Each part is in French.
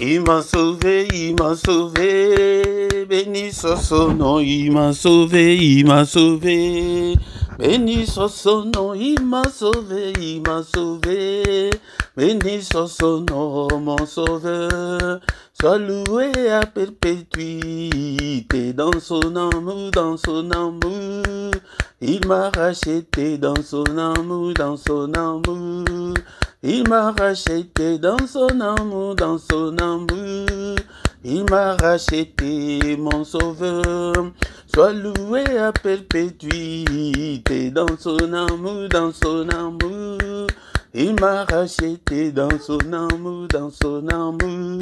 Il m'a sauvé, il m'a sauvé. Béni soit son nom, il m'a sauvé, il m'a sauvé. Béni soit son nom, il m'a sauvé, il m'a sauvé. Béni soit son nom, mon sauveur. Sois loué à perpétuité dans son amour, dans son amour. Il m'a racheté dans son amour, dans son amour. Il m'a racheté dans son amour, dans son amour. Il m'a racheté, mon sauveur. Sois loué à perpétuité dans son amour, dans son amour. Il m'a racheté dans son amour, dans son amour.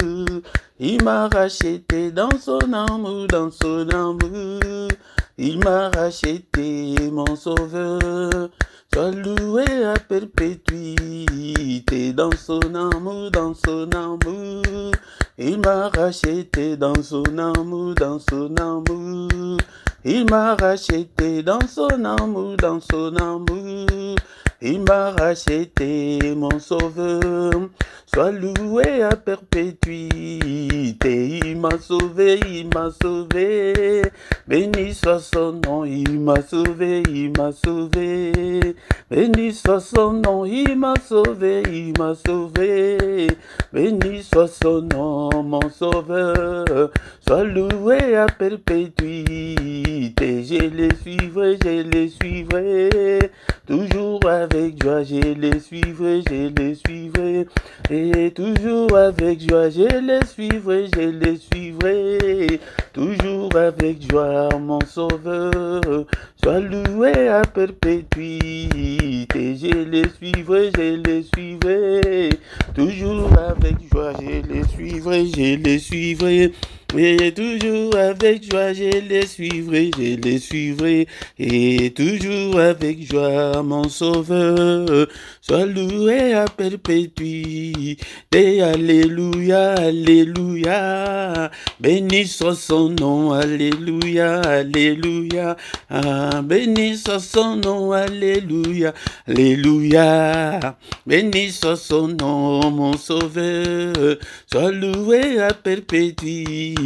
Il m'a racheté dans son amour, dans son amour. Il m'a racheté, mon sauveur. Sois loué à perpétuité dans son amour, dans son amour. Il m'a racheté dans son amour, dans son amour. Il m'a racheté dans son amour, dans son amour. Il m'a racheté, mon sauveur. Sois loué à perpétuité. Il m'a sauvé, il m'a sauvé. Béni soit son nom, il m'a sauvé, il m'a sauvé. Béni soit son nom, il m'a sauvé, il m'a sauvé. Béni soit son nom, mon sauveur. Sois loué à perpétuité. Je les suivrai, je les suivrai. Toujours avec joie, je les suivrai, je les suivrai. Et toujours avec joie, je les suivrai, je les suivrai. Toujours avec joie, mon sauveur. Sois loué à perpétuité. Je les suivrai, je les suivrai. Toujours avec joie, je les suivrai, je les suivrai. Et toujours avec joie, je les suivrai, je les suivrai. Et toujours avec joie, mon sauveur. Sois loué à perpétuité. Alléluia, alléluia. Béni soit son nom, alléluia, alléluia. Ah, béni soit son nom, alléluia, alléluia. Béni soit son nom, mon sauveur. Sois loué à perpétuité.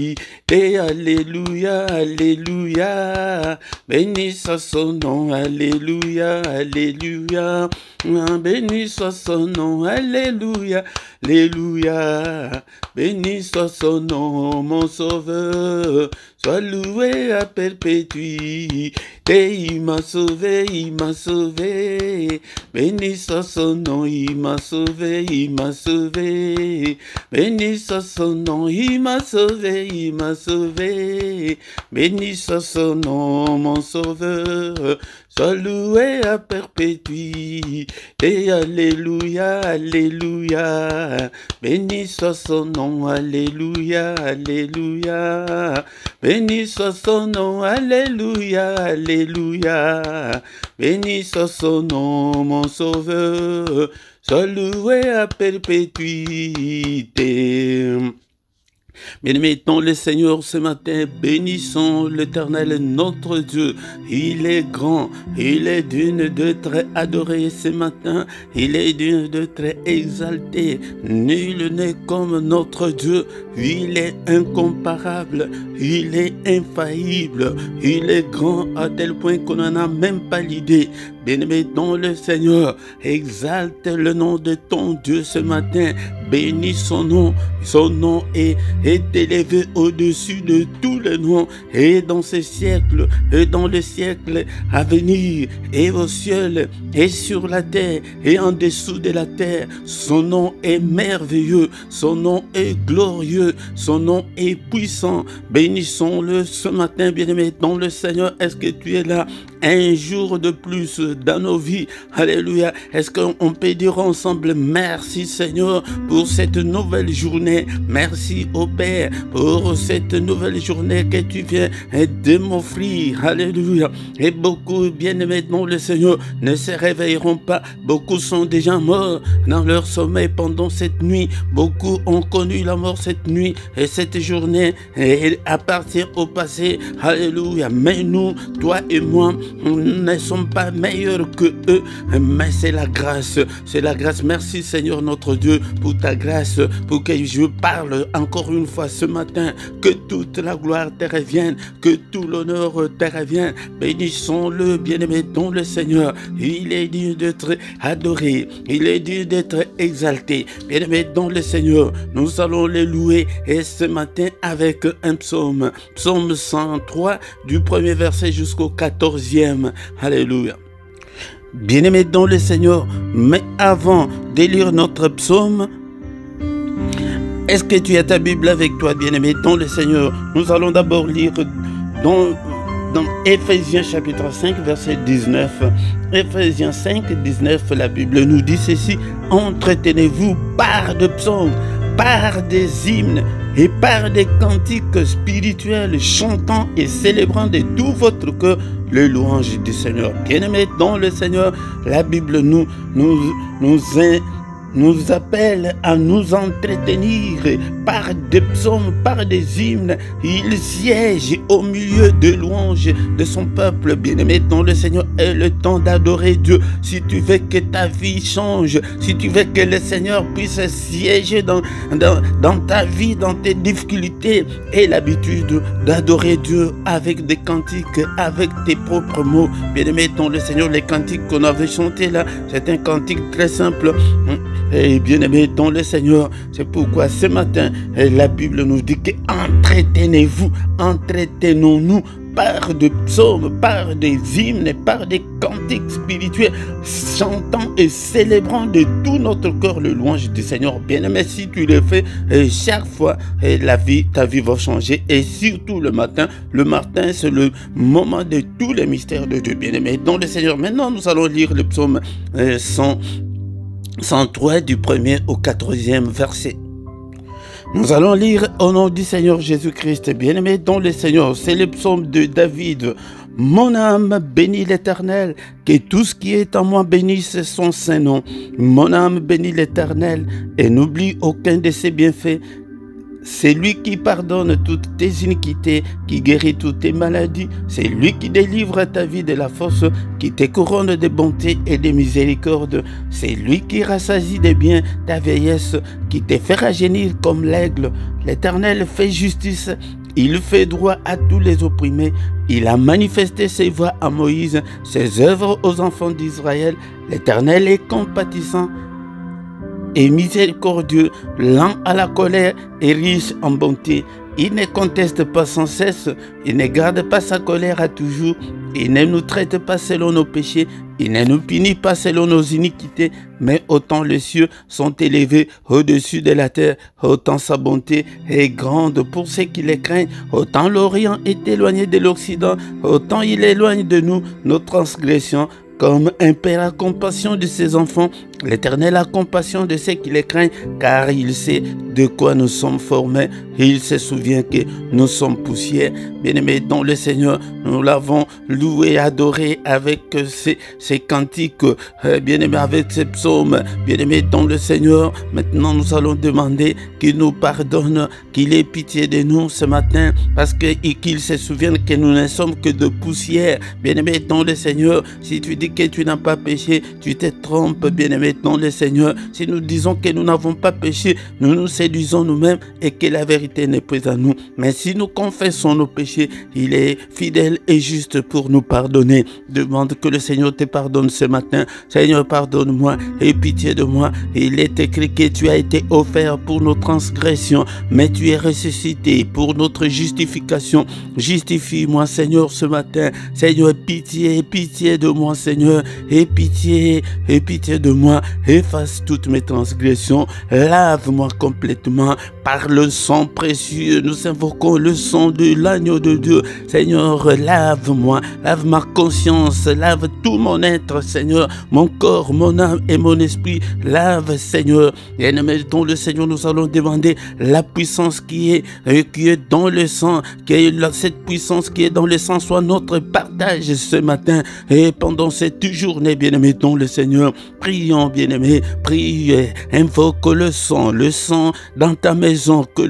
Alléluia, alléluia. Béni soit son nom, alléluia, alléluia. Béni soit son nom, alléluia, alléluia. Béni soit son nom, mon sauveur. Sois loué à perpétuité. Il m'a sauvé, il m'a sauvé. Béni soit son nom, il m'a sauvé, il m'a sauvé. Béni soit son nom, il m'a sauvé, il m'a sauvé. Béni soit son nom, mon sauveur. Sois loué à perpétuité. Alléluia, alléluia. Béni soit son nom, alléluia, alléluia. Béni soit son nom, alléluia, alléluia. Béni soit son nom, mon sauveur. Sois loué à perpétuité. Bénissons le Seigneur ce matin, bénissons l'Éternel notre Dieu. Il est grand, il est digne de très adoré ce matin, il est digne de très exalté. Nul n'est comme notre Dieu, il est incomparable, il est infaillible, il est grand à tel point qu'on n'en a même pas l'idée. Bénissons le Seigneur, exalte le nom de ton Dieu ce matin, bénis son nom est élevé au-dessus de tous les noms, et dans ce siècle, et dans le siècle à venir, et au ciel, et sur la terre, et en dessous de la terre. Son nom est merveilleux, son nom est glorieux, son nom est puissant. Bénissons-le ce matin, bien-aimé dans le Seigneur. Est-ce que tu es là un jour de plus dans nos vies? Alléluia. Est-ce qu'on peut dire ensemble merci Seigneur pour cette nouvelle journée? Merci au Père pour cette nouvelle journée que tu viens de m'offrir. Alléluia. Et beaucoup, bien-aimés dans le Seigneur, ne se réveilleront pas. Beaucoup sont déjà morts dans leur sommeil pendant cette nuit. Beaucoup ont connu la mort cette nuit et cette journée et appartient au passé. Alléluia. Mais nous, toi et moi, nous ne sommes pas meilleurs que eux, mais c'est la grâce. C'est la grâce. Merci Seigneur notre Dieu pour ta grâce, pour que je parle encore une fois ce matin, que toute la gloire te revienne, que tout l'honneur te revienne. Bénissons-le, bien-aimé, dont le Seigneur, il est digne d'être adoré, il est digne d'être exalté. Bien-aimé, dont le Seigneur, nous allons le louer, et ce matin avec un psaume, psaume 103, du premier verset jusqu'au 14e. Alléluia. Bien-aimé dans le Seigneur, mais avant de lire notre psaume, est-ce que tu as ta Bible avec toi, bien-aimé dans le Seigneur? Nous allons d'abord lire dans Éphésiens chapitre 5, verset 19. Éphésiens 5, 19, la Bible nous dit ceci: entretenez-vous par des psaumes, par des hymnes et par des cantiques spirituels, chantant et célébrant de tout votre cœur le louange du Seigneur. Bien-aimés dans le Seigneur, la Bible nous appelle à nous entretenir par des psaumes, par des hymnes. Il siège au milieu de louanges de son peuple. Bien-aimé dans le Seigneur, est le temps d'adorer Dieu. Si tu veux que ta vie change, si tu veux que le Seigneur puisse siéger dans ta vie, dans tes difficultés, aie l'habitude d'adorer Dieu avec des cantiques, avec tes propres mots. Bien-aimé dans le Seigneur, les cantiques qu'on avait chantés là, c'est un cantique très simple. Et bien-aimé dans le Seigneur, c'est pourquoi ce matin, la Bible nous dit que entretenez-vous, entretenons-nous par des psaumes, par des hymnes, par des cantiques spirituels, chantant et célébrant de tout notre cœur le louange du Seigneur. Bien-aimé, si tu le fais chaque fois, ta vie va changer. Et surtout le matin c'est le moment de tous les mystères de Dieu. Bien-aimé dans le Seigneur. Maintenant, nous allons lire le psaume 103 du 1er au 14e verset. Nous allons lire au nom du Seigneur Jésus-Christ. Bien-aimé dans le Seigneur, c'est le psaume de David. Mon âme bénit l'Éternel, que tout ce qui est en moi bénisse son saint nom. Mon âme bénit l'Éternel et n'oublie aucun de ses bienfaits. C'est lui qui pardonne toutes tes iniquités, qui guérit toutes tes maladies. C'est lui qui délivre ta vie de la fosse, qui te couronne de bonté et de miséricorde. C'est lui qui rassasie de bien ta vieillesse, qui te fait rajeunir comme l'aigle. L'Éternel fait justice, il fait droit à tous les opprimés. Il a manifesté ses voies à Moïse, ses œuvres aux enfants d'Israël. L'Éternel est compatissant et miséricordieux, lent à la colère et riche en bonté. Il ne conteste pas sans cesse, il ne garde pas sa colère à toujours, il ne nous traite pas selon nos péchés, il ne nous punit pas selon nos iniquités, mais autant les cieux sont élevés au-dessus de la terre, autant sa bonté est grande pour ceux qui les craignent, autant l'Orient est éloigné de l'Occident, autant il éloigne de nous nos transgressions. Comme un père a compassion de ses enfants, l'Éternel a compassion de ceux qui les craignent, car il sait de quoi nous sommes formés. Il se souvient que nous sommes poussière. Bien-aimés dans le Seigneur, nous l'avons loué, adoré avec ces cantiques, bien-aimés avec ces psaumes. Bien-aimés dans le Seigneur, maintenant nous allons demander qu'il nous pardonne, qu'il ait pitié de nous ce matin, parce qu'il se souvienne que nous ne sommes que de poussière. Bien-aimés dans le Seigneur, si tu dis que tu n'as pas péché, tu te trompes, bien-aimé dans le Seigneur. Si nous disons que nous n'avons pas péché, nous nous séduisons nous-mêmes et que la vérité n'est pas à nous. Mais si nous confessons nos péchés, il est fidèle et juste pour nous pardonner. Demande que le Seigneur te pardonne ce matin. Seigneur, pardonne-moi et pitié de moi. Il est écrit que tu as été offert pour nos transgressions, mais tu es ressuscité pour notre justification. Justifie-moi, Seigneur, ce matin. Seigneur, pitié de moi, Seigneur. Aie pitié de moi, efface toutes mes transgressions, lave-moi complètement par le sang précieux. Nous invoquons le sang de l'agneau de Dieu. Seigneur, lave-moi, lave ma conscience, lave tout mon être, Seigneur, mon corps, mon âme et mon esprit. Lave, Seigneur. Et dans le Seigneur, nous allons demander la puissance qui est dans le sang, cette puissance qui est dans le sang soit notre partage ce matin et pendant cette journée, bien-aimés dans le Seigneur. Prions bien-aimé, prie, invoque le sang dans ta maison, que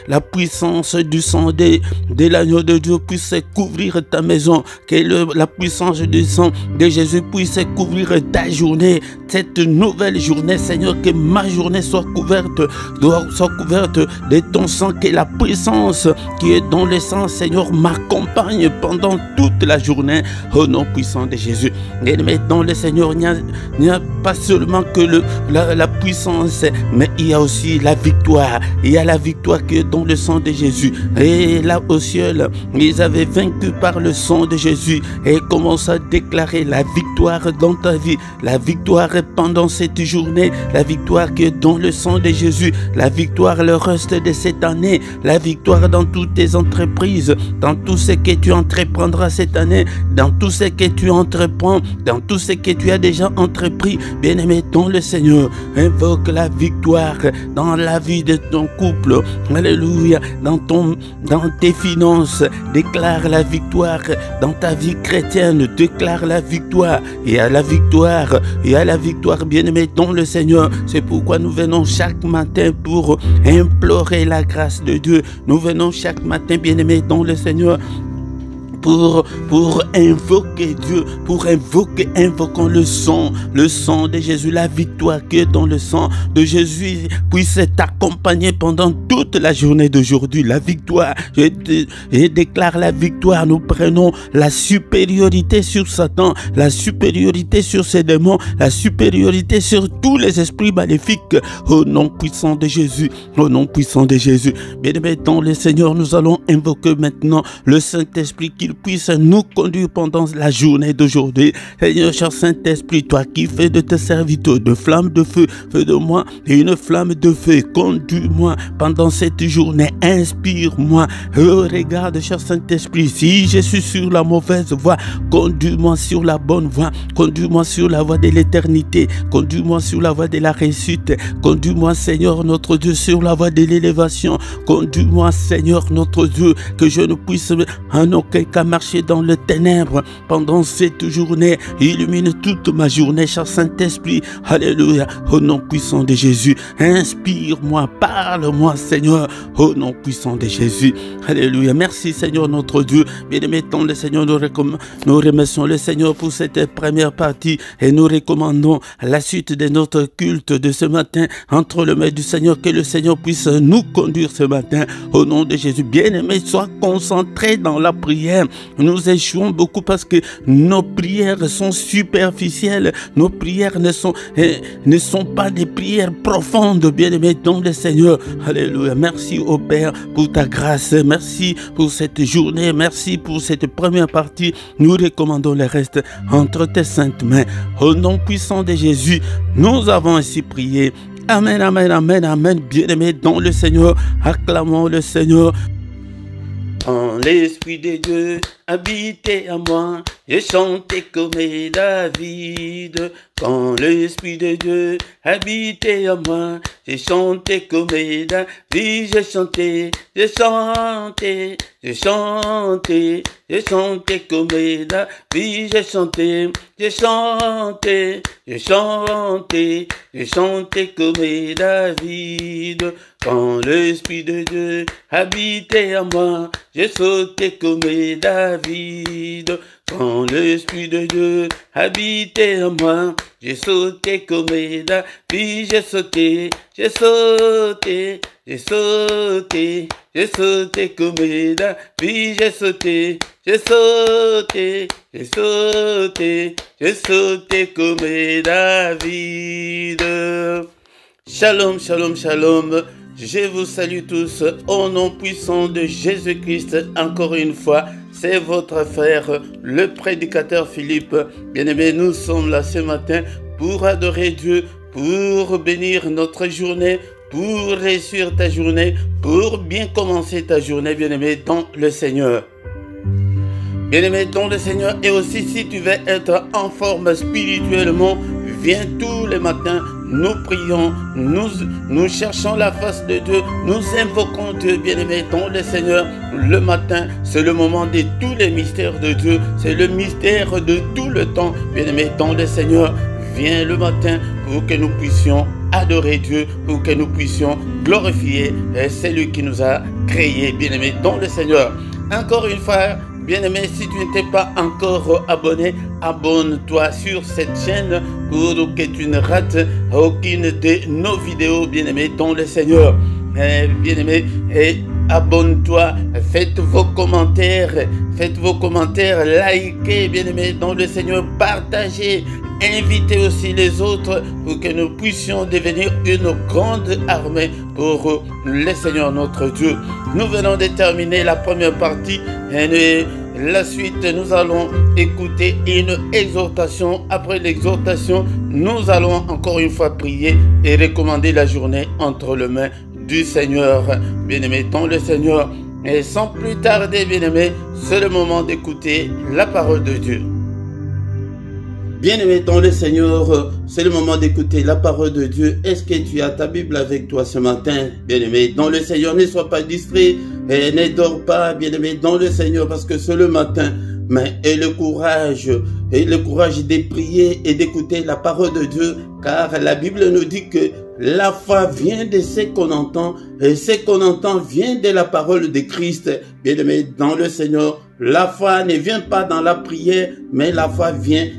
la puissance du sang de l'agneau de Dieu puisse couvrir ta maison, que la puissance du sang de Jésus puisse couvrir ta journée, cette nouvelle journée, Seigneur, que ma journée soit couverte de ton sang, que la puissance qui est dans le sang, Seigneur, m'accompagne pendant toute la journée, au nom puissant de Jésus. Et maintenant, le Seigneur, il n'y a pas seulement que la puissance, mais il y a aussi la victoire. Il y a la victoire qui est dans le sang de Jésus. Et là au ciel, ils avaient vaincu par le sang de Jésus et commence à déclarer la victoire dans ta vie, la victoire pendant cette journée, la victoire qui est dans le sang de Jésus, la victoire le reste de cette année, la victoire dans toutes tes entreprises, dans tout ce que tu entreprendras cette année, dans tout ce que tu entreprends, dans tout ce que tu as déjà entrepris. Bien-aimé dans le Seigneur, invoque la victoire dans la vie de ton couple, alléluia, dans tes finances, déclare la victoire dans ta vie chrétienne, déclare la victoire. Il y a la victoire, il y a la victoire, bien-aimé dans le Seigneur. C'est pourquoi nous venons chaque matin pour implorer la grâce de Dieu. Nous venons chaque matin, bien-aimé dans le Seigneur, pour invoquer Dieu, invoquons le sang de Jésus, la victoire qui est dans le sang de Jésus puisse t'accompagner pendant toute la journée d'aujourd'hui. La victoire, je déclare la victoire. Nous prenons la supériorité sur Satan, la supériorité sur ses démons, la supériorité sur tous les esprits maléfiques, au nom puissant de Jésus, au nom puissant de Jésus. Bien-aimé dans le Seigneur, nous allons invoquer maintenant le Saint-Esprit qu'il puisse nous conduire pendant la journée d'aujourd'hui. Seigneur, cher Saint-Esprit, toi qui fais de tes serviteurs de flammes de feu, fais de moi une flamme de feu. Conduis-moi pendant cette journée, inspire-moi. Regarde, cher Saint-Esprit, si je suis sur la mauvaise voie, conduis-moi sur la bonne voie, conduis-moi sur la voie de l'éternité, conduis-moi sur la voie de la réussite, conduis-moi, Seigneur notre Dieu, sur la voie de l'élévation, conduis-moi, Seigneur notre Dieu, que je ne puisse en aucun cas marcher dans le ténèbre pendant cette journée. Illumine toute ma journée, cher Saint-Esprit. Alléluia. Au nom puissant de Jésus, inspire-moi, parle-moi, Seigneur, au nom puissant de Jésus. Alléluia. Merci, Seigneur notre Dieu. Bien-aimé dans le Seigneur, nous remercions le Seigneur pour cette première partie et nous recommandons la suite de notre culte de ce matin entre les mains du Seigneur. Que le Seigneur puisse nous conduire ce matin au nom de Jésus. Bien-aimé, sois concentré dans la prière. Nous échouons beaucoup parce que nos prières sont superficielles. Nos prières ne sont pas des prières profondes, bien-aimés dans le Seigneur. Alléluia. Merci au Père pour ta grâce. Merci pour cette journée. Merci pour cette première partie. Nous recommandons le reste entre tes saintes mains. Au nom puissant de Jésus, nous avons ainsi prié. Amen, amen, amen, amen. Bien-aimés dans le Seigneur, acclamons le Seigneur. Quand l'Esprit de Dieu habitait à moi, j'ai chanté comme David. Quand l'Esprit de Dieu habitait à moi, j'ai chanté comme David. J'ai chanté, j'ai chanté, j'ai chanté, j'ai chanté comme David. J'ai chanté, j'ai chanté, j'ai chanté, j'ai chanté comme David. Quand l'Esprit de Dieu habitait à moi, j'ai sauté comme David. Quand l'Esprit de Dieu habitait en moi, j'ai sauté comme David. J'ai sauté, j'ai sauté, j'ai sauté, j'ai sauté comme David. J'ai sauté, j'ai sauté, j'ai sauté, j'ai sauté comme David. Shalom, shalom, shalom. Je vous salue tous au nom puissant de Jésus-Christ. Encore une fois, c'est votre frère, le prédicateur Philippe. Bien-aimés, nous sommes là ce matin pour adorer Dieu, pour bénir notre journée, pour réussir ta journée, pour bien commencer ta journée, bien-aimé, dans le Seigneur. Bien-aimé dans le Seigneur, et aussi si tu veux être en forme spirituellement, viens tous les matins, nous prions, nous cherchons la face de Dieu, nous invoquons Dieu, bien-aimé dans le Seigneur. Le matin, c'est le moment de tous les mystères de Dieu, c'est le mystère de tout le temps, bien-aimé dans le Seigneur. viens le matin pour que nous puissions adorer Dieu, pour que nous puissions glorifier celui qui nous a créés, bien-aimés, dans le Seigneur. Encore une fois, bien-aimé, si tu n'étais pas encore abonné, abonne-toi sur cette chaîne pour que tu ne rates aucune de nos vidéos, bien-aimé, dans le Seigneur. Bien-aimé, et abonne-toi, faites vos commentaires, likez, bien-aimé, dans le Seigneur, partagez, invitez aussi les autres pour que nous puissions devenir une grande armée pour le Seigneur notre Dieu. Nous venons de terminer la première partie et la suite, nous allons écouter une exhortation. Après l'exhortation, nous allons encore une fois prier et recommander la journée entre les mains du Seigneur, bien-aimé, dans le Seigneur. Et sans plus tarder, bien-aimé, c'est le moment d'écouter la parole de Dieu. Bien-aimé dans le Seigneur, c'est le moment d'écouter la parole de Dieu. Est-ce que tu as ta Bible avec toi ce matin, bien-aimé dans le Seigneur? Ne sois pas distrait et ne dors pas, bien-aimé dans le Seigneur, parce que c'est le matin. Mais et le courage de prier et d'écouter la parole de Dieu, car la Bible nous dit que la foi vient de ce qu'on entend, et ce qu'on entend vient de la parole de Christ. Bien-aimé dans le Seigneur, la foi ne vient pas dans la prière, mais la foi vient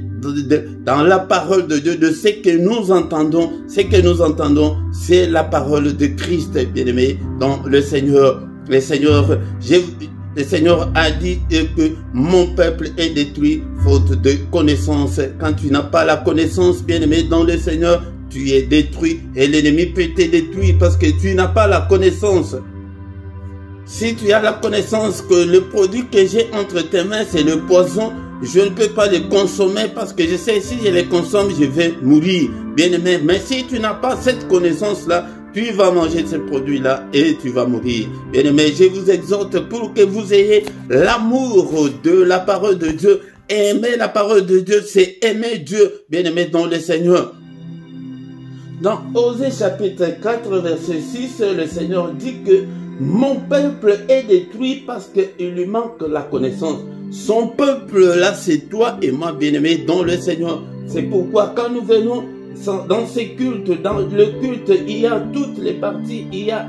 dans la parole de Dieu, de ce que nous entendons. Ce que nous entendons, c'est la parole de Christ, bien-aimé dans le Seigneur. Le Seigneur a dit que mon peuple est détruit faute de connaissance. Quand tu n'as pas la connaissance, bien-aimé dans le Seigneur, tu es détruit et l'ennemi peut te détruire parce que tu n'as pas la connaissance. Si tu as la connaissance que le produit que j'ai entre tes mains, c'est le poison, je ne peux pas le consommer parce que je sais si je le consomme, je vais mourir. Bien-aimé, mais si tu n'as pas cette connaissance-là, tu vas manger ce produit-là et tu vas mourir. Bien-aimé, je vous exhorte pour que vous ayez l'amour de la parole de Dieu. Aimer la parole de Dieu, c'est aimer Dieu, bien-aimé dans le Seigneur. Dans Osée chapitre 4, verset 6, le Seigneur dit que mon peuple est détruit parce qu'il lui manque la connaissance. Son peuple là, c'est toi et moi, bien-aimé dans le Seigneur. C'est pourquoi quand nous venons dans ces cultes, dans le culte, il y a toutes les parties, il y a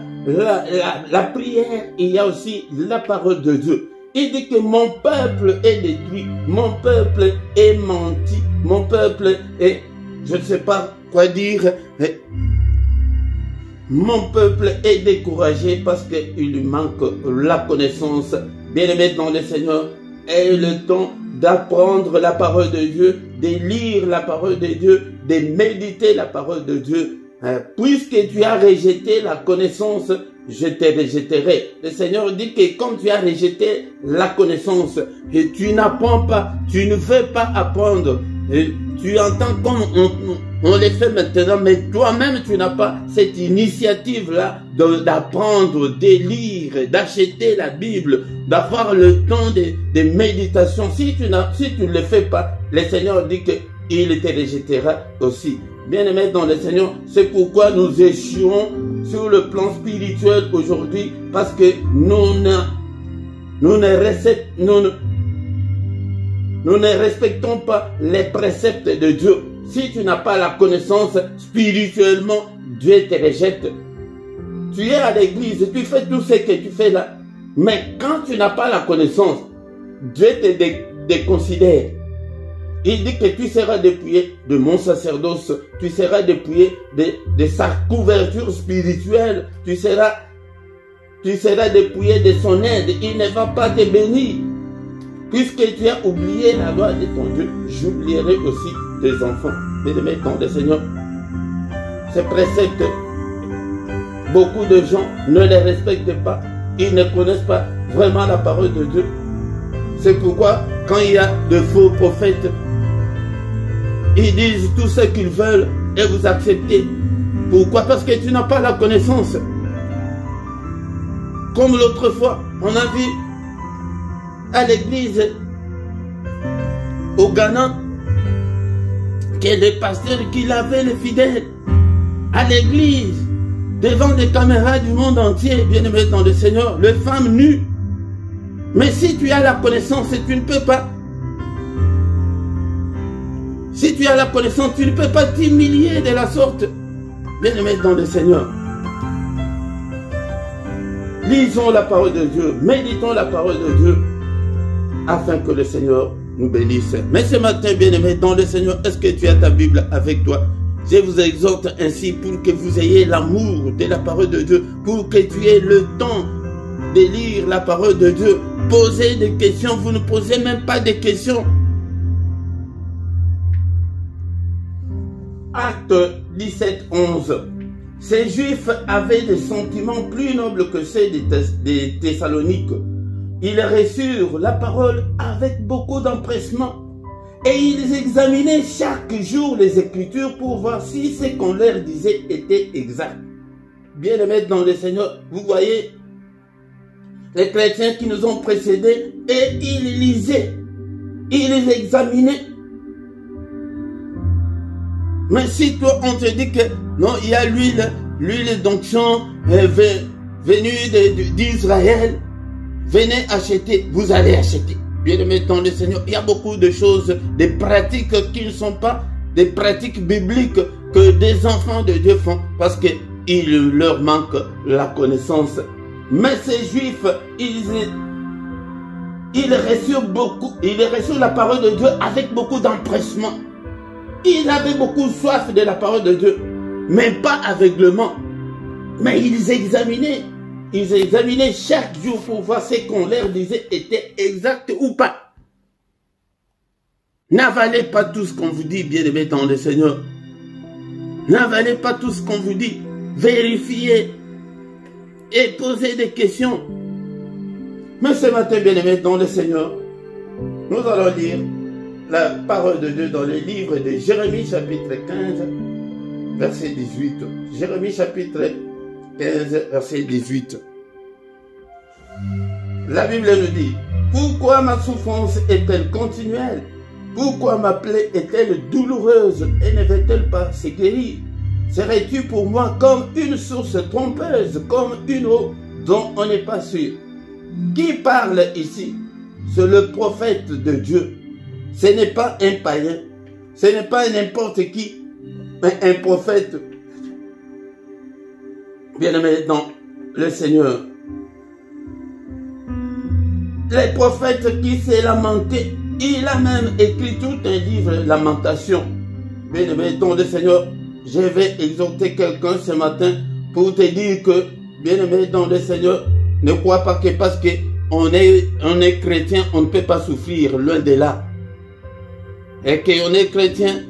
la prière, il y a aussi la parole de Dieu. Il dit que mon peuple est détruit, mon peuple est menti, mon peuple est, je ne sais pas quoi dire, mon peuple est découragé parce qu'il lui manque la connaissance. Bien-aimé dans le Seigneur, aie le temps d'apprendre la parole de Dieu, de lire la parole de Dieu, de méditer la parole de Dieu. Puisque tu as rejeté la connaissance, je te rejetterai. Le Seigneur dit que comme tu as rejeté la connaissance et tu n'apprends pas, tu ne veux pas apprendre, et tu entends comme on le fait maintenant, mais toi-même tu n'as pas cette initiative-là d'apprendre, de lire, d'acheter la Bible, d'avoir le temps de méditation. Si tu ne le fais pas, le Seigneur dit qu'il te rejettera aussi. Bien-aimés dans le Seigneur, c'est pourquoi nous échouons sur le plan spirituel aujourd'hui, parce que nous ne respectons pas les préceptes de Dieu. Si tu n'as pas la connaissance spirituellement, Dieu te rejette. Tu es à l'église, tu fais tout ce que tu fais là, mais quand tu n'as pas la connaissance, Dieu te déconsidère. Il dit que tu seras dépouillé de mon sacerdoce, tu seras dépouillé de sa couverture spirituelle, tu seras dépouillé de son aide, il ne va pas te bénir. Puisque tu as oublié la loi de ton Dieu, j'oublierai aussi tes enfants. Bien-aimés dans le Seigneur, ces préceptes, beaucoup de gens ne les respectent pas, ils ne connaissent pas vraiment la parole de Dieu. C'est pourquoi quand il y a de faux prophètes, ils disent tout ce qu'ils veulent et vous acceptez. Pourquoi? Parce que tu n'as pas la connaissance. Comme l'autre fois, on a vu à l'église au Ghana que le pasteur qui lavait les fidèles à l'église devant les caméras du monde entier, bien aimé dans le Seigneur, les femmes nues. Mais si tu as la connaissance, tu ne peux pas. Si tu as la connaissance, tu ne peux pas t'humilier de la sorte. Bien-aimé dans le Seigneur. Lisons la parole de Dieu, méditons la parole de Dieu, afin que le Seigneur nous bénisse. Mais ce matin, bien-aimé dans le Seigneur, est-ce que tu as ta Bible avec toi? Je vous exhorte ainsi pour que vous ayez l'amour de la parole de Dieu, pour que tu aies le temps de lire la parole de Dieu. Posez des questions, vous ne posez même pas de questions. Acte 17, 11. Ces Juifs avaient des sentiments plus nobles que ceux des Thessaloniques. Ils reçurent la parole avec beaucoup d'empressement et ils examinaient chaque jour les Écritures pour voir si ce qu'on leur disait était exact. Bien-aimés dans le Seigneur, vous voyez les chrétiens qui nous ont précédés, et ils lisaient, ils examinaient. Mais si toi on te dit que non, il y a l'huile d'onction venue d'Israël, venez acheter, vous allez acheter. Bien-aimés dans le Seigneur, il y a beaucoup de choses, des pratiques qui ne sont pas des pratiques bibliques que des enfants de Dieu font parce qu'il leur manque la connaissance. Mais ces Juifs, ils reçurent la parole de Dieu avec beaucoup d'empressement. Ils avaient beaucoup soif de la parole de Dieu, mais pas aveuglement. Mais ils examinaient chaque jour pour voir ce qu'on leur disait était exact ou pas. N'avalez pas tout ce qu'on vous dit, bien-aimés dans le Seigneur. N'avalez pas tout ce qu'on vous dit. Vérifiez et posez des questions. Mais ce matin, bien-aimés dans le Seigneur, nous allons lire la parole de Dieu dans le livre de Jérémie chapitre 15, verset 18. Jérémie chapitre 15, verset 18. La Bible nous dit: pourquoi ma souffrance est-elle continuelle? Pourquoi ma plaie est-elle douloureuse et ne veut-elle pas se guérir? Serais-tu pour moi comme une source trompeuse, comme une eau dont on n'est pas sûr? Qui parle ici? C'est le prophète de Dieu. Ce n'est pas un païen, ce n'est pas n'importe qui, mais un prophète. Bien-aimé dans le Seigneur. Les prophètes qui s'est lamenté, il a même écrit tout un livre, Lamentation. Bien-aimé dans le Seigneur, je vais exhorter quelqu'un ce matin pour te dire que, bien-aimé dans le Seigneur, ne crois pas que parce qu'on est chrétien, on ne peut pas souffrir, loin de là. Et qu'on est chrétien,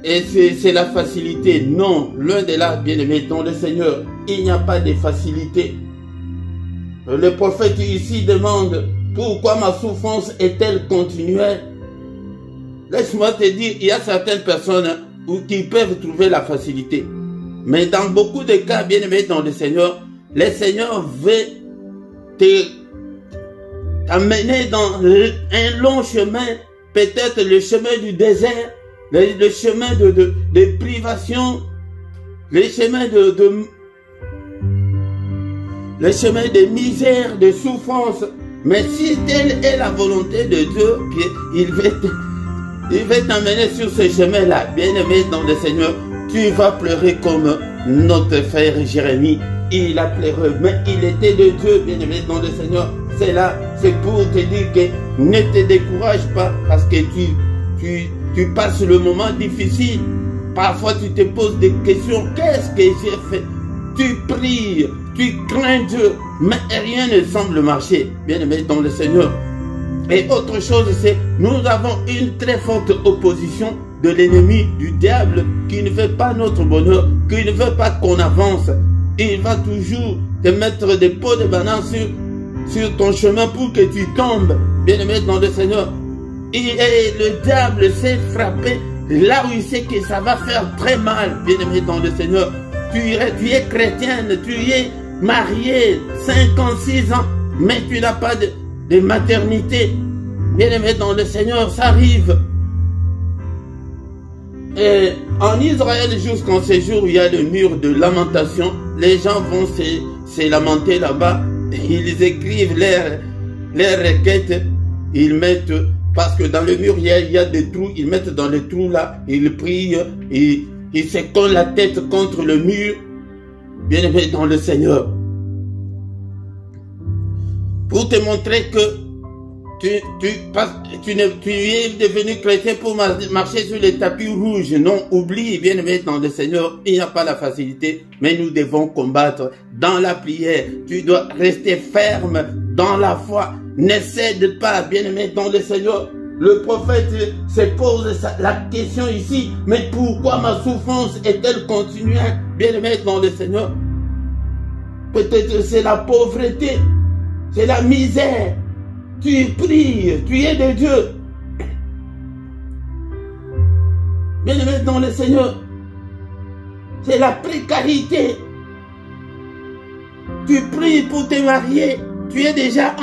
et c'est la facilité. Non, loin de là, bien-aimé dans le Seigneur, il n'y a pas de facilité. Le prophète ici demande: pourquoi ma souffrance est-elle continuelle? Laisse-moi te dire, il y a certaines personnes qui peuvent trouver la facilité. Mais dans beaucoup de cas, bien-aimé dans le Seigneur veut t'amener dans un long chemin, peut-être le chemin du désert, le chemin de privation, le chemin de misère, de souffrance. Mais si telle est la volonté de Dieu, il va t'emmener sur ce chemin-là, bien-aimé dans le Seigneur, tu vas pleurer comme notre frère Jérémie. Il a pleuré, mais il était de Dieu, bien-aimé dans le Seigneur. C'est là, c'est pour te dire que ne te décourage pas, parce que tu passes le moment difficile. Parfois tu te poses des questions: qu'est-ce que j'ai fait? Tu pries, tu crains Dieu, mais rien ne semble marcher, bien-aimé dans le Seigneur. Et autre chose, c'est nous avons une très forte opposition de l'ennemi, du diable, qui ne veut pas notre bonheur, qui ne veut pas qu'on avance. Il va toujours te mettre des pots de banane sur ton chemin pour que tu tombes, bien-aimé dans le Seigneur. Et le diable s'est frappé là où il sait que ça va faire très mal, bien-aimé dans le Seigneur. Tu es chrétienne, tu es mariée, 56 ans, mais tu n'as pas de maternité. Bien-aimé dans le Seigneur, ça arrive. Et en Israël, jusqu'en ce jour où il y a le mur de lamentation, les gens vont se lamenter là-bas. Ils écrivent leurs requêtes, ils mettent Parce que dans le mur, il y a des trous. Ils mettent dans les trous là. Ils prient. Ils se collent la tête contre le mur. Bien-aimé dans le Seigneur. Pour te montrer que tu es devenu chrétien pour marcher sur les tapis rouges. Non, oublie, bien-aimé dans le Seigneur, il n'y a pas la facilité, mais nous devons combattre dans la prière. Tu dois rester ferme dans la foi. Ne cède pas, bien-aimé dans le Seigneur. Le prophète se pose la question ici, mais pourquoi ma souffrance est-elle continuelle, bien-aimé dans le Seigneur? Peut-être c'est la pauvreté, c'est la misère. Tu pries, tu es de Dieu. Bien-aimé dans le Seigneur, c'est la précarité. Tu pries pour te marier, tu es déjà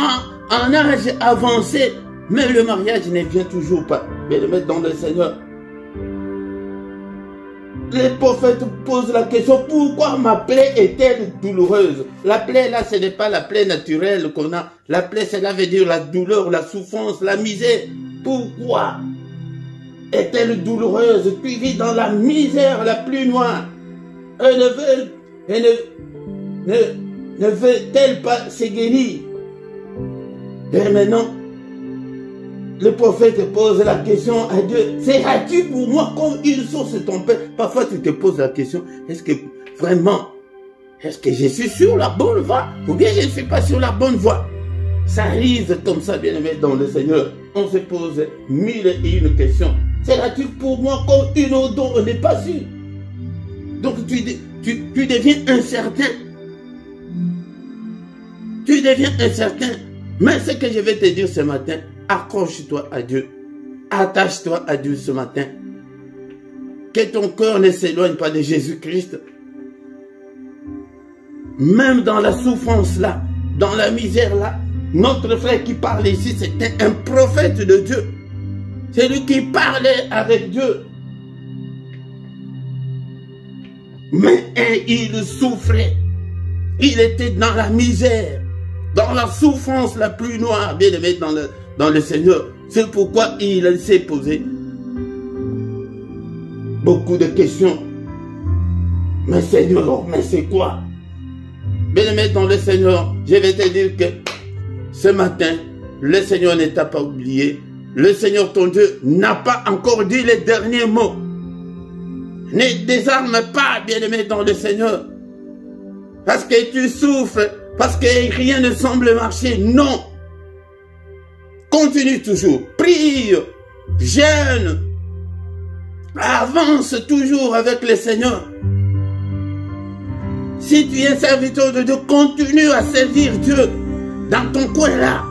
en âge avancé, mais le mariage ne vient toujours pas. Bien-aimé dans le Seigneur, les prophètes posent la question, pourquoi ma plaie est-elle douloureuse? La plaie là, ce n'est pas la plaie naturelle qu'on a. La plaie, cela veut dire la douleur, la souffrance, la misère. Pourquoi est-elle douloureuse? Tu vis dans la misère la plus noire. Ne veut-elle pas se guérir? Et maintenant, le prophète pose la question à Dieu. Seras-tu pour moi comme une source ton père? Parfois tu te poses la question, est-ce que vraiment, est-ce que je suis sur la bonne voie? Ou bien je ne suis pas sur la bonne voie? Ça arrive comme ça, bien-aimé dans le Seigneur. On se pose 1001 questions. Seras-tu pour moi comme une autre dont on n'est pas sûr? Donc tu deviens incertain. Tu deviens incertain. Mais ce que je vais te dire ce matin, accroche-toi à Dieu. Attache-toi à Dieu ce matin. Que ton cœur ne s'éloigne pas de Jésus-Christ. Même dans la souffrance là, dans la misère là, notre frère qui parle ici, c'était un prophète de Dieu. C'est lui qui parlait avec Dieu. Mais il souffrait. Il était dans la misère, dans la souffrance la plus noire, bien aimé dans le Seigneur. C'est pourquoi il s'est posé beaucoup de questions. Mais Seigneur, mais c'est quoi? Bien aimé dans le Seigneur, je vais te dire que ce matin, le Seigneur ne t'a pas oublié. Le Seigneur ton Dieu n'a pas encore dit les derniers mots. Ne désarme pas, bien aimé dans le Seigneur. Parce que tu souffres, parce que rien ne semble marcher. Non. Continue toujours. Prie, jeûne. Avance toujours avec le Seigneur. Si tu es serviteur de Dieu, continue à servir Dieu dans ton coin là.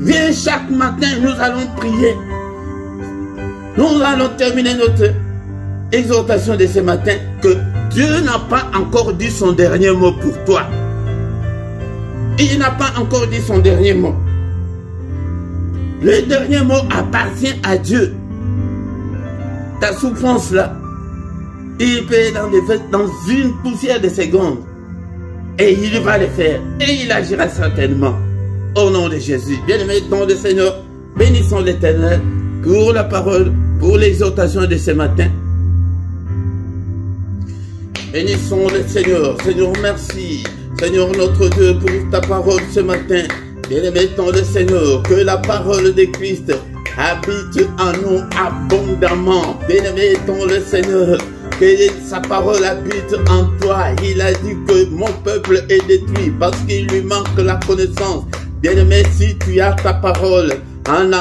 Viens chaque matin, nous allons prier. Nous allons terminer notre exhortation de ce matin que Dieu n'a pas encore dit son dernier mot pour toi. Il n'a pas encore dit son dernier mot. Le dernier mot appartient à Dieu. Ta souffrance là, il peut être dans une poussière de secondes. Et il va le faire. Et il agira certainement. Au nom de Jésus. Bien-aimé dans le Seigneur, bénissons l'Éternel pour la parole, pour l'exhortation de ce matin. Bénissons le Seigneur. Seigneur, merci. Seigneur notre Dieu, pour ta parole ce matin. Bien-aimé dans le Seigneur, que la parole de Christ habite en nous abondamment. Bien-aimé dans le Seigneur, que sa parole habite en toi. Il a dit que mon peuple est détruit parce qu'il lui manque la connaissance. Bien-aimé, si tu as ta parole en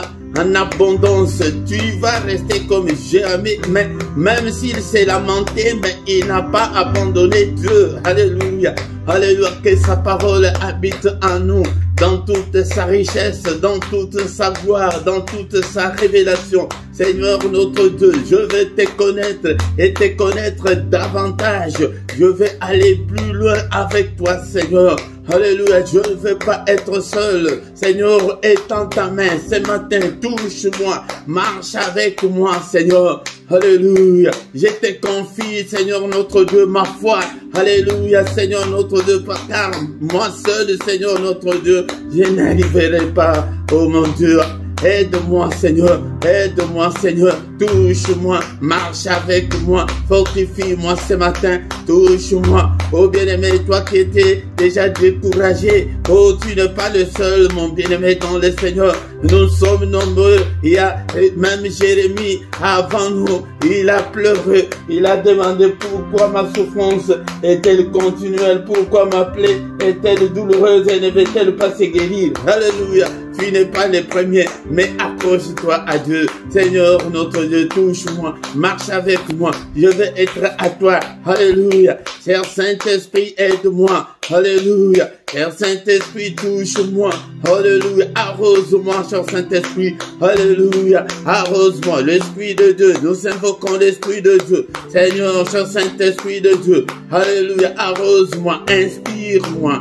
abondance, tu vas rester comme Jérémie. Mais même s'il s'est lamenté, mais il n'a pas abandonné Dieu. Alléluia. Alléluia. Que sa parole habite en nous, dans toute sa richesse, dans toute sa gloire, dans toute sa révélation. Seigneur notre Dieu, je vais te connaître et te connaître davantage. Je vais aller plus loin avec toi, Seigneur. Alléluia, je ne veux pas être seul. Seigneur, étends ta main ce matin, touche-moi, marche avec moi, Seigneur. Alléluia, je te confie, Seigneur notre Dieu, ma foi. Alléluia, Seigneur notre Dieu, car moi seul, Seigneur notre Dieu, je n'arriverai pas, oh mon Dieu, Aide-moi, Seigneur. Aide-moi, Seigneur. Touche-moi. Marche avec moi. Fortifie-moi ce matin. Touche-moi. Oh bien-aimé, toi qui étais déjà découragé. Oh, tu n'es pas le seul, mon bien-aimé, dans le Seigneur. Nous sommes nombreux. Il y a même Jérémie avant nous. Il a pleuré. Il a demandé pourquoi ma souffrance est-elle continuelle. Pourquoi ma plaie est-elle douloureuse et ne veut-elle pas se guérir. Alléluia. Tu n'es pas le premier, mais accroche-toi à Dieu. Seigneur, notre Dieu, touche-moi, marche avec moi. Je veux être à toi. Alléluia. Cher Saint-Esprit, aide-moi. Alléluia. Cher Saint-Esprit, touche-moi. Alléluia. Arrose-moi, cher Saint-Esprit. Alléluia. Arrose-moi. L'Esprit de Dieu. Nous invoquons l'Esprit de Dieu. Seigneur, cher Saint-Esprit de Dieu. Alléluia. Arrose-moi. Inspire-moi.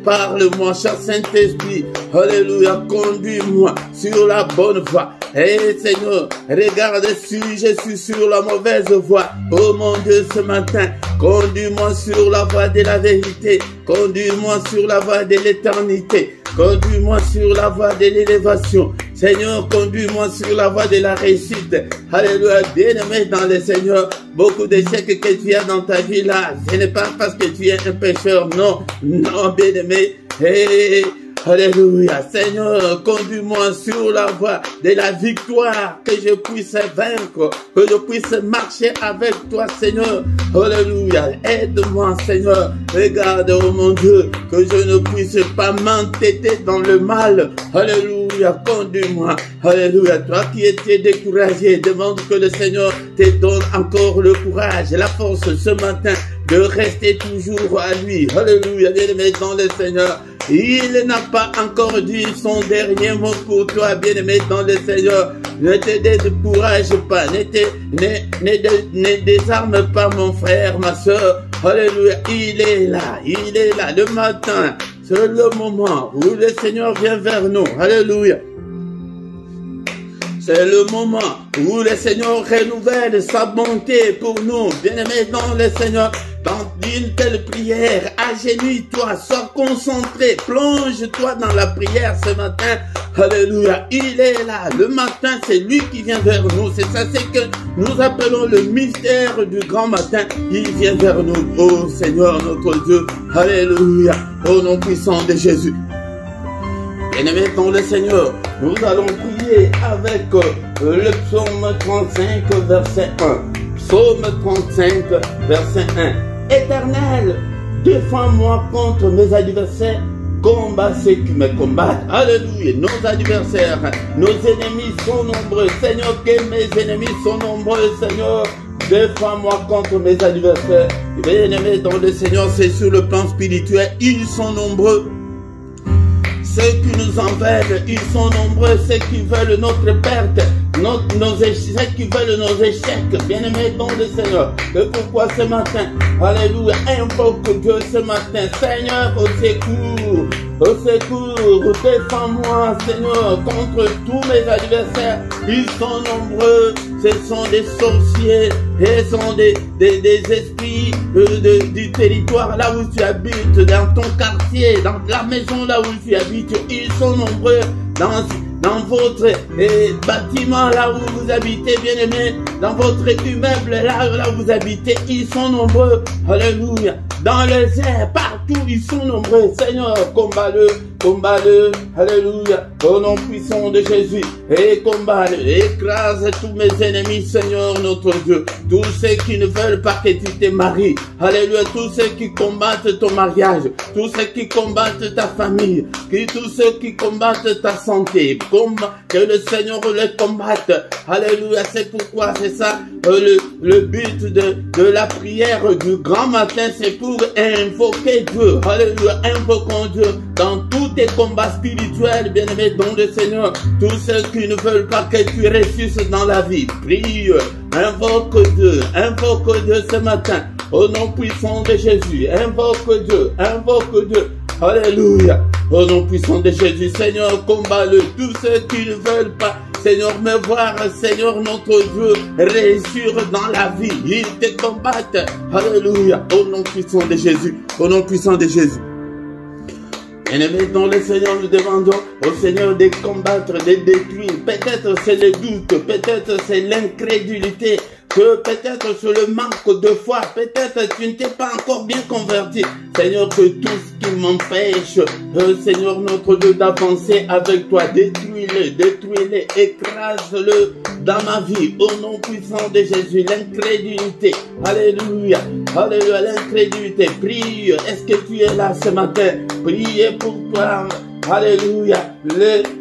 Parle-moi, cher Saint-Esprit. Alléluia. Conduis-moi sur la bonne voie. Seigneur, regarde si je suis sur la mauvaise voie. Oh mon Dieu, ce matin, conduis-moi sur la voie de la vérité. Conduis-moi sur la voie de l'éternité. Conduis-moi sur la voie de l'élévation. Seigneur, conduis-moi sur la voie de la réussite. Alléluia, bien-aimé dans le Seigneur. Beaucoup d'échecs que tu as dans ta vie là, ce n'est pas parce que tu es un pécheur. Non, non, bien-aimé. Alléluia. Seigneur, conduis-moi sur la voie de la victoire, que je puisse vaincre, que je puisse marcher avec toi, Seigneur. Alléluia. Aide-moi, Seigneur. Regarde, oh mon Dieu, que je ne puisse pas m'entêter dans le mal. Alléluia. Conduis-moi. Alléluia. Toi qui étais découragé, demande que le Seigneur te donne encore le courage et la force ce matin de rester toujours à lui. Alléluia. Bien-aimé dans le Seigneur. Il n'a pas encore dit son dernier mot pour toi, bien-aimé dans le Seigneur. Ne te décourage pas, ne désarme pas mon frère, ma soeur. Alléluia, il est là, le matin. C'est le moment où le Seigneur vient vers nous. Alléluia. C'est le moment où le Seigneur renouvelle sa bonté pour nous. Bien-aimé dans le Seigneur. Dans une telle prière, agenouille-toi, sois concentré, plonge-toi dans la prière ce matin. Alléluia, il est là. Le matin, c'est lui qui vient vers nous. C'est ça, c'est que nous appelons le mystère du grand matin. Il vient vers nous, oh Seigneur notre Dieu. Alléluia, au nom puissant de Jésus. Bien-aimés dans le Seigneur, nous allons prier avec le psaume 35, verset 1. Psaume 35, verset 1. Éternel, défends-moi contre mes adversaires, combat ceux qui me combattent. Alléluia, nos adversaires, nos ennemis sont nombreux. Seigneur, que mes ennemis sont nombreux, Seigneur. Défends-moi contre mes adversaires. Bien-aimés dans le Seigneur, c'est sur le plan spirituel, ils sont nombreux. Ceux qui nous envers, ils sont nombreux, ceux qui veulent notre perte, ceux qui veulent nos échecs, bien-aimés dans le Seigneur. Et pourquoi ce matin, alléluia, invoque Dieu ce matin, Seigneur, au secours, défends-moi, Seigneur, contre tous mes adversaires. Ils sont nombreux, ce sont des sorciers, ce sont des esprits du territoire là où tu habites, dans ton quartier, dans la maison là où tu habites. Ils sont nombreux dans votre bâtiment là où vous habitez, bien-aimés, dans votre immeuble là où vous habitez, ils sont nombreux. Alléluia. Dans les airs, partout, ils sont nombreux. Seigneur, combat-le, alléluia, au nom puissant de Jésus, et combat-le, écrase tous mes ennemis, Seigneur notre Dieu, tous ceux qui ne veulent pas que tu te maries, alléluia, tous ceux qui combattent ton mariage, tous ceux qui combattent ta famille, tous ceux qui combattent ta santé, que le Seigneur les combatte, alléluia. C'est pourquoi c'est ça, le but de la prière du grand matin, c'est pour invoquer Dieu, alléluia, invoquons Dieu dans tous tes combats spirituels, bien-aimés dans le Seigneur, tous ceux qui ne veulent pas que tu réussisses dans la vie, prie, invoque Dieu ce matin, au nom puissant de Jésus, invoque Dieu, alléluia, au nom puissant de Jésus. Seigneur, combat-le, tous ceux qui ne veulent pas, Seigneur, me voir, Seigneur, notre Dieu, réussir dans la vie, ils te combattent, alléluia, au nom puissant de Jésus, au nom puissant de Jésus. Bien-aimés dans le Seigneur, nous demandons au Seigneur de combattre, de détruire. Peut-être c'est le doute, peut-être c'est l'incrédulité, que peut-être c'est le manque de foi, peut-être tu ne t'es pas encore bien converti. Seigneur, que tout ce qui m'empêche, Seigneur notre Dieu, d'avancer avec toi, détruis-le, écrase-le dans ma vie, au nom puissant de Jésus. L'incrédulité, alléluia, alléluia, l'incrédulité, prie. Est-ce que tu es là ce matin? Priez pour toi. Alléluia.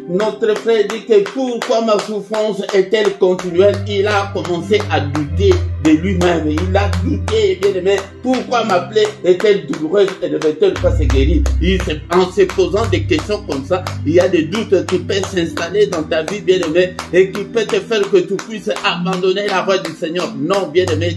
Notre frère dit que pourquoi ma souffrance est-elle continuelle? Il a commencé à douter de lui-même. Il a douté, bien aimé. Pourquoi ma plaie est-elle douloureuse et ne veut-elle pas se guérir? En se posant des questions comme ça, il y a des doutes qui peuvent s'installer dans ta vie, bien aimé, et qui peuvent te faire que tu puisses abandonner la voie du Seigneur. Non, bien aimé,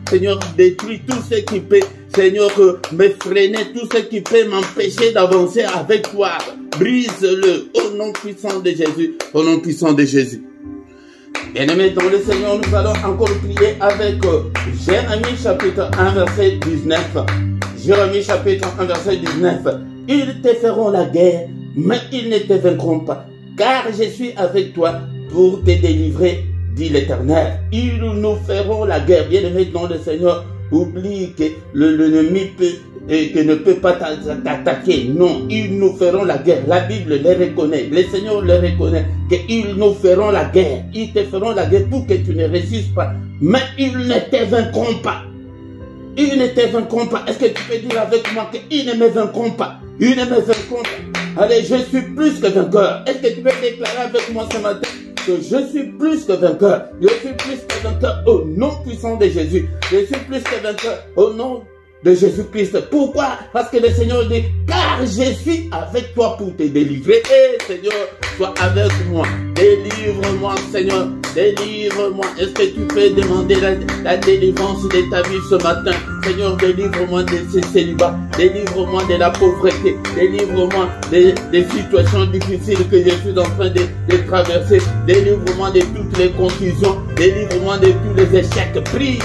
Seigneur, détruis tout ce qui peut, Seigneur, me freiner, tout ce qui peut m'empêcher d'avancer avec toi. Brise-le au nom puissant de Jésus, au nom puissant de Jésus. Bien-aimés dans le Seigneur, nous allons encore prier avec Jérémie chapitre 1 verset 19. Jérémie chapitre 1 verset 19. Ils te feront la guerre, mais ils ne te vaincront pas, car je suis avec toi pour te délivrer, dit l'Éternel. Ils nous feront la guerre. Bien-aimés dans le Seigneur, oublie que l'ennemi ne peut pas t'attaquer. Non, ils nous feront la guerre. La Bible les reconnaît. Le Seigneur les reconnaît. Qu'ils nous feront la guerre. Ils te feront la guerre pour que tu ne réussisses pas. Mais ils ne te vaincront pas. Ils ne te vaincront pas. Est-ce que tu peux dire avec moi qu'ils ne me vaincront pas? Ils ne me vaincront pas. Allez, je suis plus que vainqueur. Est-ce que tu peux déclarer avec moi ce matin que je suis plus que vainqueur? Je suis plus que vainqueur au nom puissant de Jésus. Je suis plus que vainqueur au nom de Jésus-Christ. Pourquoi? Parce que le Seigneur dit, car je suis avec toi pour te délivrer. Et Seigneur, sois avec moi. Délivre-moi, Seigneur. Délivre-moi. Est-ce que tu peux demander la délivrance de ta vie ce matin? Seigneur, délivre-moi de ces célibats. Délivre-moi de la pauvreté. Délivre-moi des situations difficiles que je suis en train de traverser. Délivre-moi de toutes les confusions. Délivre-moi de tous les échecs. Prie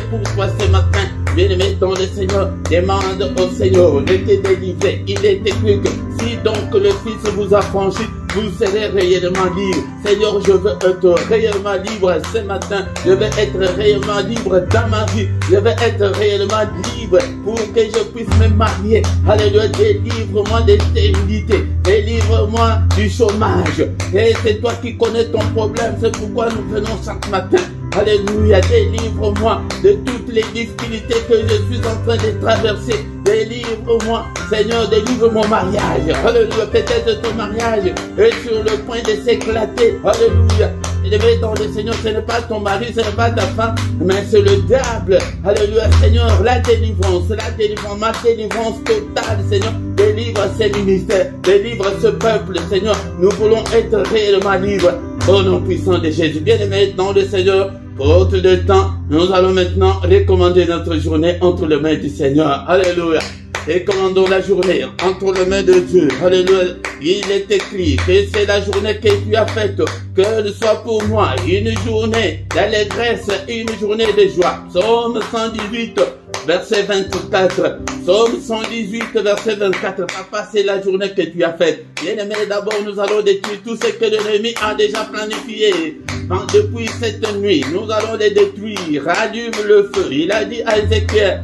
pour toi ce matin. Bien-aimé dans le Seigneur, demande au Seigneur de te délivrer. Il est écrit que si donc le Fils vous a franchi, vous serez réellement libre. Seigneur, je veux être réellement libre ce matin. Je veux être réellement libre dans ma vie. Je veux être réellement libre pour que je puisse me marier. Alléluia, délivre-moi de stérilité. Délivre-moi du chômage. Et c'est toi qui connais ton problème. C'est pourquoi nous venons chaque matin. Alléluia, délivre-moi de toutes les difficultés que je suis en train de traverser. Délivre-moi, Seigneur, délivre mon mariage. Alléluia, peut-être ton mariage est sur le point de s'éclater. Alléluia. Élevé dans le Seigneur, ce n'est pas ton mari, ce n'est pas ta femme, mais c'est le diable. Alléluia, Seigneur, la délivrance, ma délivrance totale, Seigneur. Délivre ces ministères, délivre ce peuple, Seigneur. Nous voulons être réellement libres. Au nom puissant de Jésus. Bien-aimés dans le Seigneur, faute de temps, nous allons maintenant recommander notre journée entre les mains du Seigneur. Alléluia. Et commandons la journée entre les mains de Dieu. Alléluia. Il est écrit que c'est la journée que tu as faite. Que soit pour moi une journée d'allégresse, une journée de joie. Psaume 118. Verset 24. Psaume 118, verset 24. Papa, c'est la journée que tu as faite. Bien-aimé, d'abord, nous allons détruire tout ce que l'ennemi a déjà planifié. Depuis cette nuit, nous allons les détruire. Rallume le feu. Il a dit à Ézéchiel,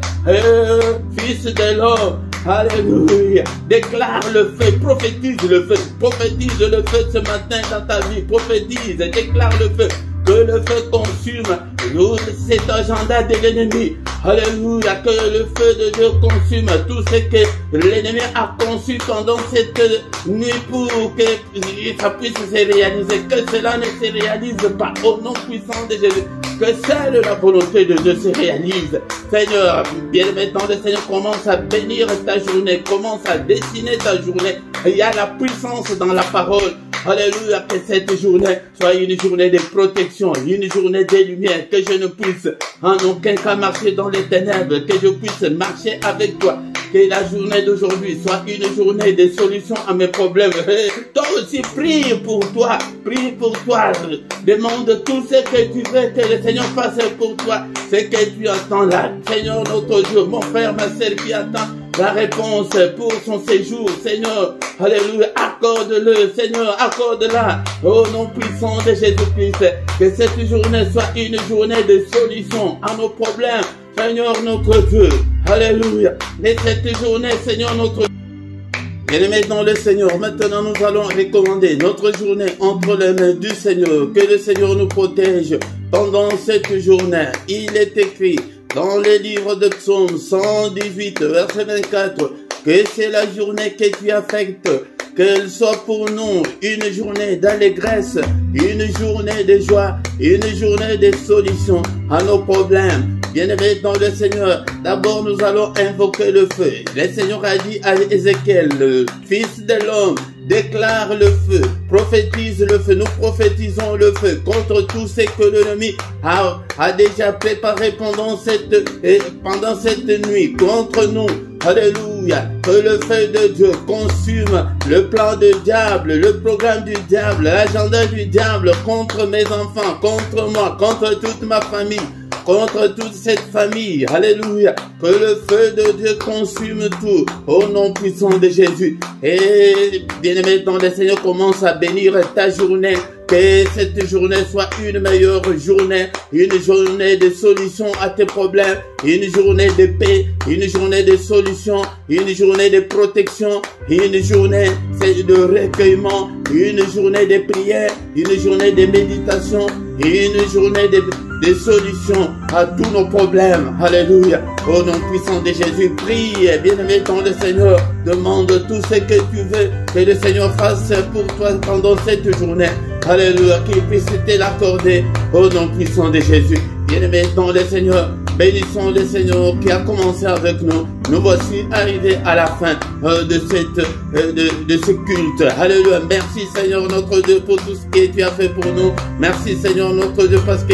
fils de l'homme, alléluia, déclare le feu, prophétise le feu ce matin dans ta vie. Prophétise, déclare le feu. Que le feu consume cet agenda de l'ennemi. Alléluia. Que le feu de Dieu consume tout ce que l'ennemi a conçu pendant cette nuit pour que ça puisse se réaliser. Que cela ne se réalise pas au nom puissant de Jésus. Que seule la volonté de Dieu se réalise. Seigneur, bien-aimé dans le Seigneur, commence à bénir ta journée. Commence à dessiner ta journée. Il y a la puissance dans la parole. Alléluia, que cette journée soit une journée de protection, une journée de lumière, que je ne puisse en aucun cas marcher dans les ténèbres, que je puisse marcher avec toi. Que la journée d'aujourd'hui soit une journée de solution à mes problèmes. Toi aussi, prie pour toi. Prie pour toi. Demande tout ce que tu veux que le Seigneur fasse pour toi. Ce que tu attends là. Seigneur notre Dieu, mon frère, ma sœur qui attend la réponse pour son séjour, Seigneur. Alléluia, accorde-le, Seigneur, accorde-la. Au nom puissant de Jésus-Christ, que cette journée soit une journée de solution à nos problèmes, Seigneur notre Dieu. Alléluia. Et cette journée, Seigneur notre Dieu. Bien-aimés dans le Seigneur, maintenant nous allons recommander notre journée entre les mains du Seigneur. Que le Seigneur nous protège pendant cette journée. Il est écrit dans les livres de Psaume 118, verset 24, que c'est la journée que tu affectes. Qu'elle soit pour nous une journée d'allégresse, une journée de joie, une journée de solution à nos problèmes. Bien-aimés dans le Seigneur, d'abord nous allons invoquer le feu. Le Seigneur a dit à Ézéchiel, le Fils de l'homme, déclare le feu, prophétise le feu. Nous prophétisons le feu contre tout ce que l'ennemi a déjà préparé pendant cette nuit contre nous. Alléluia. Que le feu de Dieu consume le plan du diable, le programme du diable, l'agenda du diable contre mes enfants, contre moi, contre toute ma famille, contre toute cette famille. Alléluia. Que le feu de Dieu consume tout au nom puissant de Jésus. Et bien-aimé dans le Seigneur, commence à bénir ta journée. Que cette journée soit une meilleure journée, une journée de solution à tes problèmes, une journée de paix, une journée de solution, une journée de protection, une journée de recueillement, une journée de prière, une journée de méditation, une journée de solution à tous nos problèmes. Alléluia. Au nom puissant de Jésus, prie, bien-aimé dans le Seigneur, demande tout ce que tu veux que le Seigneur fasse pour toi pendant cette journée. Alléluia, qu'il puisse te l'accorder au nom puissant de Jésus. Bien-aimés dans le Seigneur, bénissons le Seigneur qui a commencé avec nous. Nous voici arrivés à la fin de ce culte. Alléluia. Merci Seigneur notre Dieu pour tout ce que tu as fait pour nous. Merci Seigneur notre Dieu parce que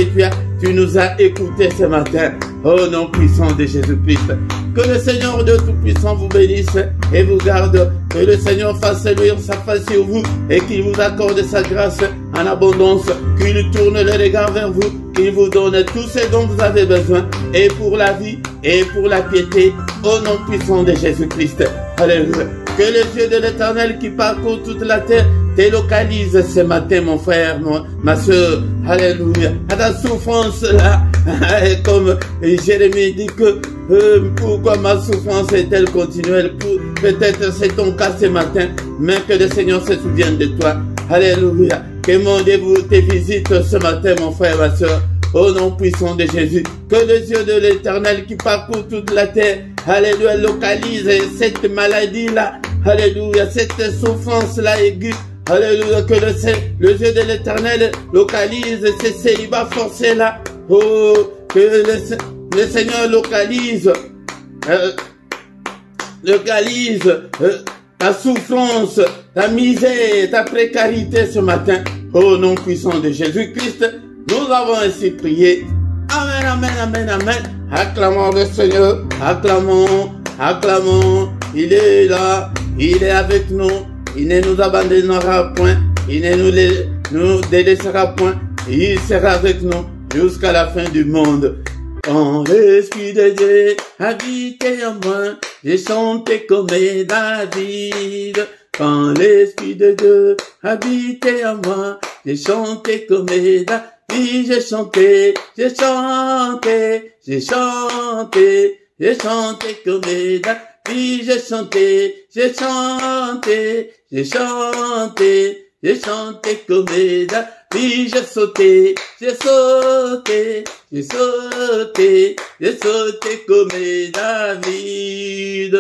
tu nous as écoutés ce matin. Au nom puissant de Jésus-Christ. Que le Seigneur de Tout-Puissant vous bénisse et vous garde. Que le Seigneur fasse luire sa face sur vous et qu'il vous accorde sa grâce en abondance. Qu'il tourne le regard vers vous. Qu'il vous donne tout ce dont vous avez besoin. Et pour la vie et pour la piété. Au nom puissant de Jésus-Christ. Alléluia. Que les yeux de l'Éternel qui parcourt toute la terre te localise ce matin, mon frère, ma soeur. Alléluia. À ta souffrance là, comme Jérémie dit que pourquoi ma souffrance est-elle continuelle? Peut-être c'est ton cas ce matin, mais que le Seigneur se souvienne de toi. Alléluia. Que mon Dieu te visite ce matin, mon frère, ma soeur. Au nom puissant de Jésus, que les yeux de l'Éternel qui parcourt toute la terre, alléluia, localise cette maladie-là, alléluia, cette souffrance-là aiguë, alléluia, que le yeux de l'Éternel localise ces célibats forcés-là, oh, que le Seigneur localise ta souffrance, ta misère, ta précarité ce matin, au nom puissant de Jésus-Christ. Nous avons ainsi prié. Amen, amen, amen, amen. Acclamons le Seigneur. Acclamons, acclamons. Il est là. Il est avec nous. Il ne nous abandonnera point. Il ne nous délaissera point. Il sera avec nous jusqu'à la fin du monde. Quand l'Esprit de Dieu habitait en moi, j'ai chanté comme David. Quand l'Esprit de Dieu habitait en moi, j'ai chanté comme David. J'ai chanté, j'ai chanté, j'ai chanté, j'ai chanté comme David. J'ai chanté, j'ai chanté, j'ai chanté, j'ai chanté comme David. J'ai sauté, j'ai sauté, j'ai sauté, j'ai sauté comme David.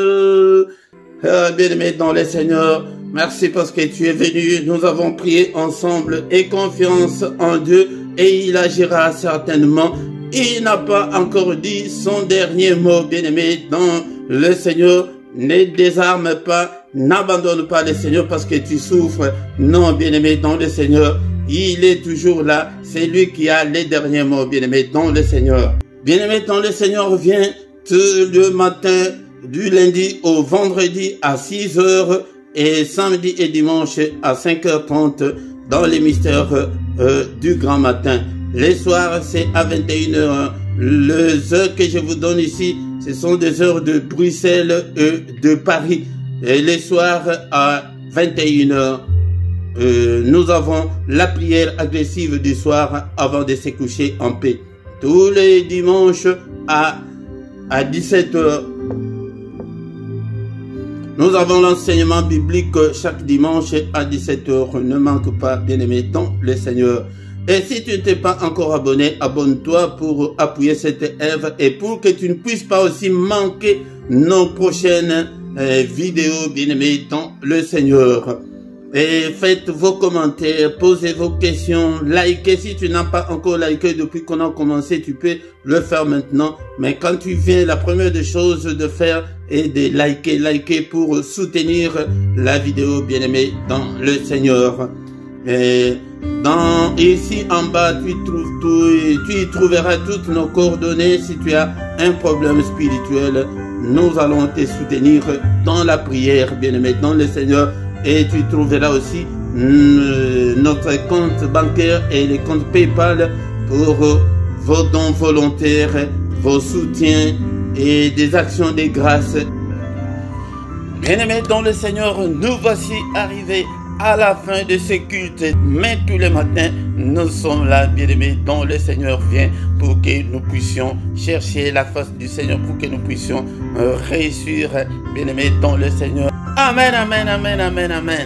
Bien-aimé dans le Seigneur, merci parce que tu es venu. Nous avons prié ensemble et confiance en Dieu et il agira certainement. Il n'a pas encore dit son dernier mot, bien-aimé dans le Seigneur. Ne désarme pas, n'abandonne pas le Seigneur parce que tu souffres. Non, bien-aimé dans le Seigneur, il est toujours là. C'est lui qui a les derniers mots, bien-aimé dans le Seigneur. Bien-aimé dans le Seigneur, vient le matin du lundi au vendredi à 6h et samedi et dimanche à 5h30 dans les mystères du grand matin. Les soirs, c'est à 21h. Les heures que je vous donne ici, Ce sont des heures de Bruxelles et de Paris. Et les soirs à 21h, nous avons la prière agressive du soir avant de se coucher en paix. Tous les dimanches à 17h, nous avons l'enseignement biblique chaque dimanche à 17h. Ne manque pas, bien-aimé, dans le Seigneur. Et si tu n'es pas encore abonné, abonne-toi pour appuyer cette œuvre et pour que tu ne puisses pas aussi manquer nos prochaines vidéos, bien-aimés, dans le Seigneur. Et faites vos commentaires, posez vos questions, likez. Si tu n'as pas encore liké depuis qu'on a commencé, tu peux le faire maintenant. Mais quand tu viens, la première des choses de faire est de liker pour soutenir la vidéo, bien-aimé, dans le Seigneur. Et ici en bas, tu y trouveras toutes nos coordonnées. Si tu as un problème spirituel, nous allons te soutenir dans la prière, bien-aimé, dans le Seigneur. Et tu trouveras aussi notre compte bancaire et les comptes PayPal pour vos dons volontaires, vos soutiens et des actions de grâce. Bien-aimés dans le Seigneur, nous voici arrivés à la fin de ce culte. Mais tous les matins, nous sommes là, bien-aimés, dans le Seigneur vient pour que nous puissions chercher la face du Seigneur, pour que nous puissions réussir, bien-aimés, dans le Seigneur. Amen, amen, amen, amen, amen.